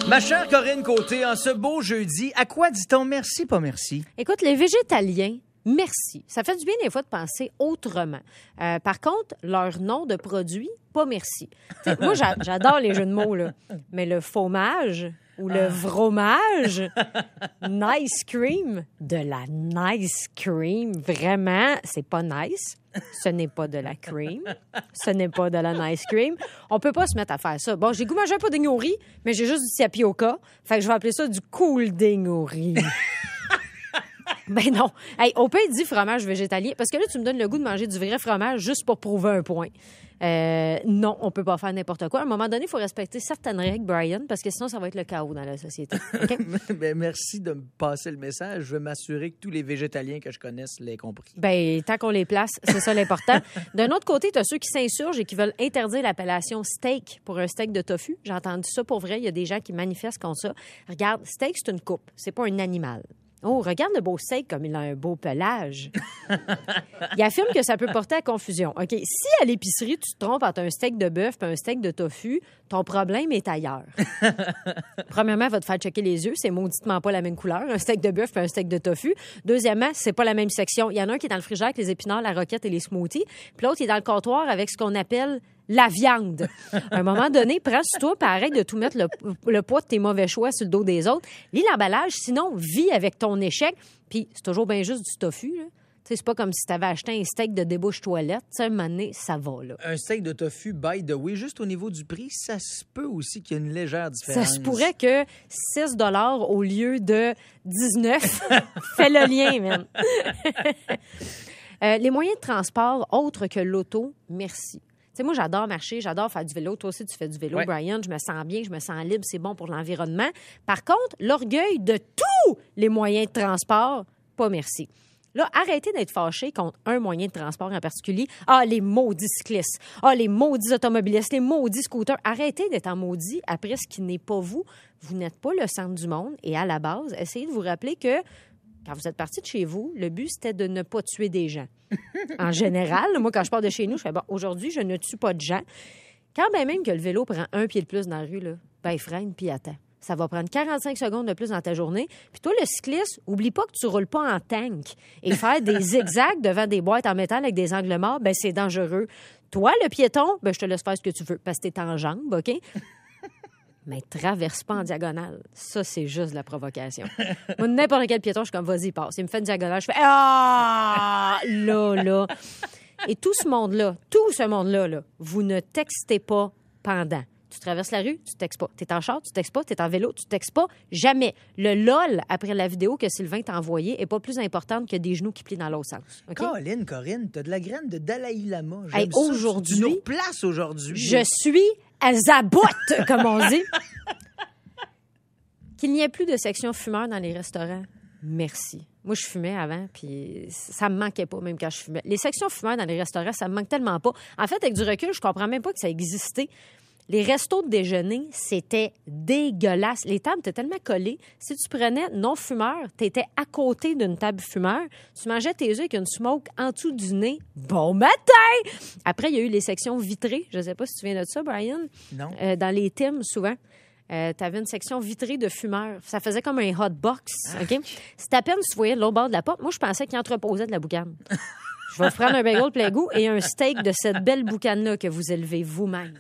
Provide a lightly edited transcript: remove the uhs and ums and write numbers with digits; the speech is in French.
Ma chère Corinne Côté, en ce beau jeudi, à quoi dit-on merci, pas merci? Écoute, les végétaliens, merci. Ça fait du bien des fois de penser autrement. Par contre, leur nom de produit, pas merci. T'sais, moi, j'adore les jeux de mots, là. Mais le fromage ou le vromage, nice cream, de la nice cream, vraiment, c'est pas nice. Ce n'est pas de la cream. Ce n'est pas de la nice cream. On peut pas se mettre à faire ça. Bon, j'ai goût manger un peu de riz, mais j'ai juste du tapioca. Fait que je vais appeler ça du cool riz. Ben non. Hey, on peut dire fromage végétalien, parce que là, tu me donnes le goût de manger du vrai fromage juste pour prouver un point. Non, on peut pas faire n'importe quoi. À un moment donné, il faut respecter certaines règles, Brian, parce que sinon, ça va être le chaos dans la société. Okay? Ben, merci de me passer le message. Je veux m'assurer que tous les végétaliens que je connaisse l'aient compris. Ben, tant qu'on les place, c'est ça l'important. D'un autre côté, tu as ceux qui s'insurgent et qui veulent interdire l'appellation steak pour un steak de tofu. J'ai entendu ça pour vrai. Il y a des gens qui manifestent contre ça. Regarde, steak, c'est une coupe. C'est pas un animal. Oh, regarde le beau steak comme il a un beau pelage. Il affirme que ça peut porter à confusion. OK, si à l'épicerie, tu te trompes entre un steak de bœuf et un steak de tofu, ton problème est ailleurs. Premièrement, il va te faire checker les yeux. C'est mauditement pas la même couleur, un steak de bœuf et un steak de tofu. Deuxièmement, c'est pas la même section. Il y en a un qui est dans le frigidaire avec les épinards, la roquette et les smoothies. Puis l'autre, il est dans le comptoir avec ce qu'on appelle la viande. À un moment donné, prends sur toi et arrête de tout mettre le poids de tes mauvais choix sur le dos des autres. Lis l'emballage, sinon, vis avec ton échec. Puis c'est toujours bien juste du tofu, là. C'est pas comme si tu avais acheté un steak de débouche toilette. Tu sais, un moment donné, ça va, là. Un steak de tofu, by the way, juste au niveau du prix, ça se peut aussi qu'il y ait une légère différence. Ça se pourrait que 6 $ au lieu de 19. Fais le lien, man. Les moyens de transport autres que l'auto, merci. Tu sais, moi, j'adore marcher, j'adore faire du vélo. Toi aussi, tu fais du vélo, ouais. Brian. Je me sens bien, je me sens libre, c'est bon pour l'environnement. Par contre, l'orgueil de tous les moyens de transport, pas merci. Là, arrêtez d'être fâchés contre un moyen de transport en particulier. Ah, les maudits cyclistes. Ah, les maudits automobilistes, les maudits scooters. Arrêtez d'être en maudit après ce qui n'est pas vous. Vous n'êtes pas le centre du monde. Et à la base, essayez de vous rappeler que quand vous êtes parti de chez vous, le but, c'était de ne pas tuer des gens. En général, moi, quand je pars de chez nous, je fais, bon, aujourd'hui, je ne tue pas de gens. Quand bien même que le vélo prend un pied de plus dans la rue, là, ben, il freine puis attend. Ça va prendre 45 secondes de plus dans ta journée. Puis toi, le cycliste, oublie pas que tu roules pas en tank. Et faire des zigzags devant des boîtes en métal avec des angles morts, ben c'est dangereux. Toi, le piéton, ben je te laisse faire ce que tu veux parce que t'es en jambe, OK? Mais traverse pas en diagonale. Ça, c'est juste de la provocation. Moi, n'importe quel piéton, je suis comme, vas-y, passe. Il me fait une diagonale, je fais, ah! Là. Et tout ce monde-là, là, vous ne textez pas pendant. Tu traverses la rue, tu textes pas. T'es en char, tu textes pas. T'es en vélo, tu textes pas. Jamais. Le LOL, après la vidéo que Sylvain t'a envoyée, est pas plus importante que des genoux qui plient dans l'autre sens. Okay? Corinne, t'as de la graine de Dalai Lama. Hey, aujourd'hui, tu nous replaces aujourd'hui. Je suis à Zabot, comme on dit. Qu'il n'y ait plus de section fumeurs dans les restaurants. Merci. Moi, je fumais avant, puis ça me manquait pas, même quand je fumais. Les sections fumeurs dans les restaurants, ça me manque tellement pas. En fait, avec du recul, je comprends même pas que ça existait. Les restos de déjeuner, c'était dégueulasse. Les tables étaient tellement collées. Si tu prenais non-fumeur, tu étais à côté d'une table fumeur. Tu mangeais tes œufs avec une smoke en dessous du nez. Bon matin! Après, il y a eu les sections vitrées. Je ne sais pas si tu te souviens de ça, Brian. Non. Dans les Tim, souvent. Tu avais une section vitrée de fumeurs. Ça faisait comme un hot box. OK? C'était à peine si tu voyais de l'autre bord de la porte. Moi, je pensais qu'il entreposait de la boucane. Je vais vous prendre un bagel plein goût et un steak de cette belle boucane-là que vous élevez vous-même.